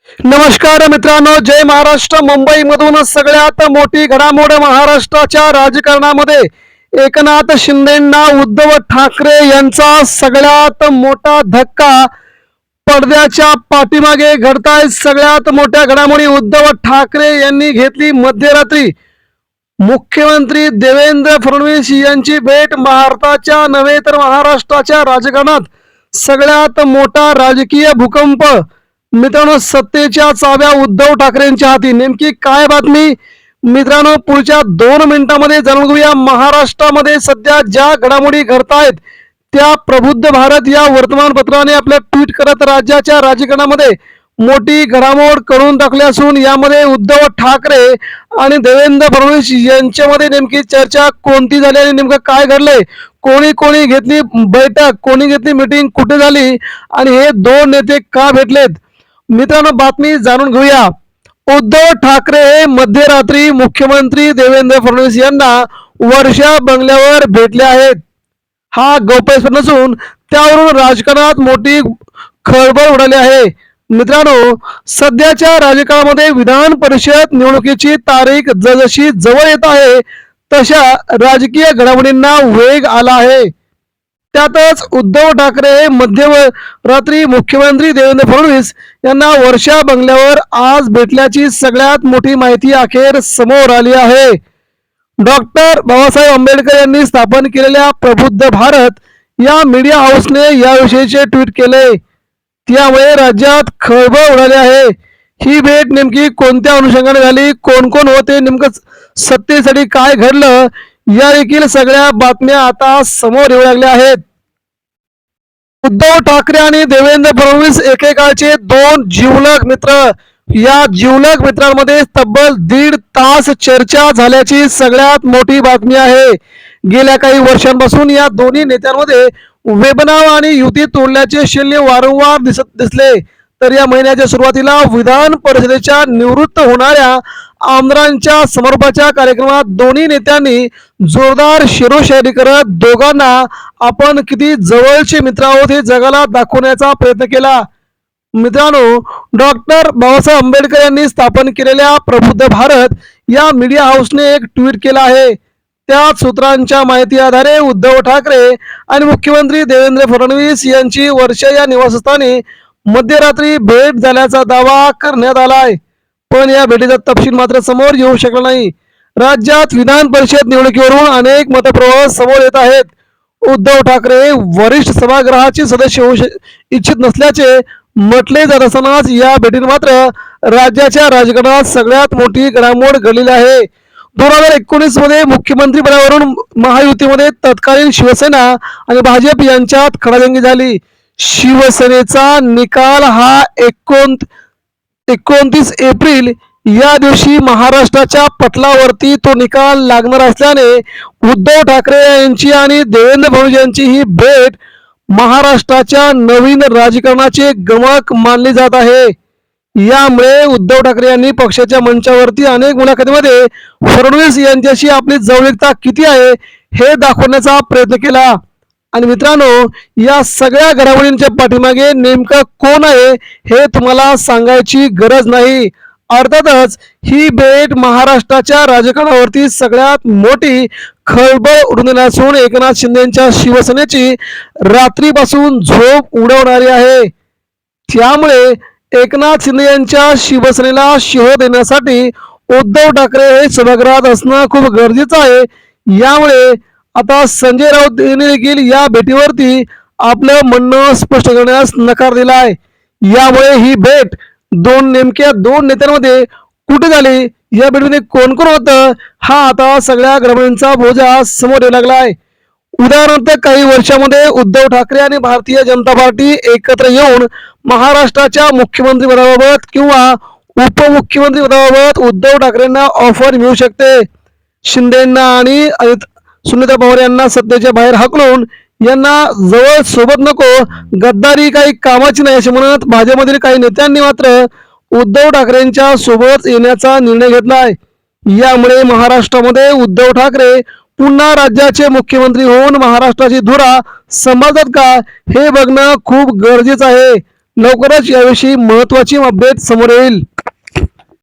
नमस्कार मित्रांनो, जय महाराष्ट्र. मुंबईमधून सगळ्यात मोठी घडामोड महाराष्ट्राच्या राजकारणामध्ये एकनाथ शिंदेंना उद्धव ठाकरे यांचा सगळ्यात मोठा धक्का पडद्याच्या पाठीमागे घडतायत. सगळ्यात मोठ्या घडामोडी उद्धव ठाकरे यांनी घेतली मध्यरात्री मुख्यमंत्री देवेंद्र फडणवीस यांची भेट. भारताच्या नव्हे तर महाराष्ट्राच्या राजकारणात सगळ्यात मोठा राजकीय भूकंप. मित्रांनो, सत्तेच्या चाव्या उद्धव ठाकरेंच्या हाती. नेमकी काय बातमी मित्रांनो, पुढच्या 2 मिनिटांमध्ये जाणून घेऊया. महाराष्ट्रामध्ये सध्या ज्या घडामोडी घडतायत त्या प्रबुद्ध भारत या वर्तमानपत्राने आपल्या ट्विट करत राज्याच्या राजकारणामध्ये मोठी घडामोड करून टाकली असून यामध्ये उद्धव ठाकरे आणि देवेंद्र फडणवीस यांच्यामध्ये नेमकी चर्चा कोणती झाली आणि नेमकं काय घडलंय, कोणी कोणी घेतली बैठक, कोणी घेतली मीटिंग, कुठे झाली आणि हे 2 नेते का भेटलेत मित्रांनो, बातमी जाणून घेऊया. उद्धव ठाकरे हे मध्यरात्री मुख्यमंत्री देवेंद्र फडणवीस यांना वर्षा बंगल्यावर भेटले आहेत. हा गौप्यस्फोट नसून त्यावरून राजकारणात मोठी खळबळ उडाली आहे. मित्रांनो, सध्याच्या राजकारणामध्ये विधान परिषद निवडणुकीची तारीख जसजशी जवळ येत आहे तशा राजकीय घडामोडींना वेग आला आहे. त्यातच उद्धव ठाकरे मध्यरात्री मुख्यमंत्री देवेंद्र फडणवीस यांना वर्षा बंगल्यावर आज भेटल्याची सगळ्यात मोठी माहिती अखेर समोर आली आहे. डॉक्टर बाबासाहेब आंबेडकर यांनी स्थापन केलेल्या प्रबुद्ध भारत या मीडिया हाऊसने याविषयीचे ट्विट केले. त्यामुळे राज्यात खळबळ उडाली आहे. ही भेट नेमकी कोणत्या अनुषंगाने झाली, कोण कोण होते, नेमकं सत्तेसाठी काय घडलं, या देखील सगळ्या बातम्या आता समोर येऊ लागल्या आहेत. उद्धव ठाकरे आणि देवेंद्र फडणवीस एकेकाळचे 2 जिवलग मित्र. या जिवलग मित्रांमध्ये तब्बल 1.5 तास चर्चा झाल्याची सगळ्यात मोठी बातमी आहे. गेल्या काही वर्षांपासून या दोन्ही नेत्यांमध्ये वेबनाव आणि युती तोडल्याचे शल्य वारंवार दिसले. तर या महिन्याच्या सुरुवातीला विधान परिषदेच्या निवृत्त होणाऱ्या आमदारांच्या समारोपाच्या कार्यक्रमात दोन्ही नेत्यांनी जोरदार शिरोशायरी करत दोघांना आपण किती जवळचे मित्र आहोत हे जगाला दाखवण्याचा प्रयत्न केला. मित्रांनो, डॉक्टर बाबासाहेब आंबेडकर यांनी स्थापन केलेल्या प्रबुद्ध भारत या मीडिया हाऊसने एक ट्विट केला आहे. त्या सूत्रांच्या माहिती आधारे उद्धव ठाकरे आणि मुख्यमंत्री देवेंद्र फडणवीस यांची वर्षा या निवासस्थानी मध्यरात्री भेट झाल्याचा दावा करण्यात आलाय. पण या भेटीचा तपशील मात्र समोर येऊ शकला नाही. राज्यात विधान परिषद निवडणुकीवरून अनेक मतप्रवाह समोर येत आहेत. उद्धव ठाकरे वरिष्ठ सभागृहाचे सदस्य होऊ इच्छित नसल्याचे म्हटले जात असतानाच या भेटीत मात्र राज्याच्या राजकारणात सगळ्यात मोठी घडामोड घडलेली आहे. 2019 मध्ये मुख्यमंत्री पदावरून महायुतीमध्ये तत्कालीन शिवसेना आणि भाजप यांच्यात खडाजंगी झाली. शिवसेनेचा निकाल हा 29 एप्रिल या दिवशी महाराष्ट्राच्या पटलावरती तो निकाल लागणार असल्याने उद्धव ठाकरे यांची आणि देवेंद्र फडणवीस यांची ही भेट महाराष्ट्राच्या नवीन राजकारणाचे गमक मानली जात आहे. यामुळे उद्धव ठाकरे यांनी पक्षाच्या मंचावरती अनेक मुलाखतीमध्ये फडणवीस यांच्याशी आपली जवळीकता किती आहे हे दाखवण्याचा प्रयत्न केला. आणि मित्रांनो, या सगळ्या घडामोडींच्या पाठीमागे नेमकं कोण आहे हे तुम्हाला सांगायची गरज नाही. अर्थातच ही भेट महाराष्ट्राच्या राजकारणावरती सगळ्यात मोठी खळबळ उडवून असून एकनाथ शिंदेच्या शिवसेनेची रात्रीपासून झोप उडवणारी आहे. त्यामुळे एकनाथ शिंदे यांच्या शिवसेनेला शिव देण्यासाठी उद्धव ठाकरे हे सभागृहात असणं खूप गरजेचं आहे. यामुळे आता संजय राऊत यांनी देखील या भेटीवरती आपलं म्हणणं स्पष्ट करण्यास नकार दिला आहे. यामुळे ही भेट नेमक्या दोन नेत्यांमध्ये कुठे झाली, या भेटीमध्ये कोण कोण होतं, हा आता सगळ्या घडामोडींचा बोजा समोर येऊ लागला आहे. उदाहरणार्थ काही वर्षामध्ये उद्धव ठाकरे आणि भारतीय जनता पार्टी एकत्र येऊन महाराष्ट्राच्या मुख्यमंत्री पदाबाबत किंवा उपमुख्यमंत्री पदाबाबत उद्धव ठाकरेंना ऑफर मिळू शकते. शिंदेंना आणि सुनीता पवार यांना सत्तेच्या बाहेर हाकलून यांना जवळ सोबत नको, गद्दारी काही कामाची नाही असे म्हणत भाजपमधील काही नेत्यांनी मात्र उद्धव ठाकरेंच्या सोबत येण्याचा निर्णय घेतलाय. यामुळे महाराष्ट्रामध्ये उद्धव ठाकरे पुन्हा राज्याचे मुख्यमंत्री होऊन महाराष्ट्राची धुरा सांभाळतात का हे बघणं खूप गरजेचं आहे. लवकरच याविषयी महत्वाची अपडेट समोर येईल.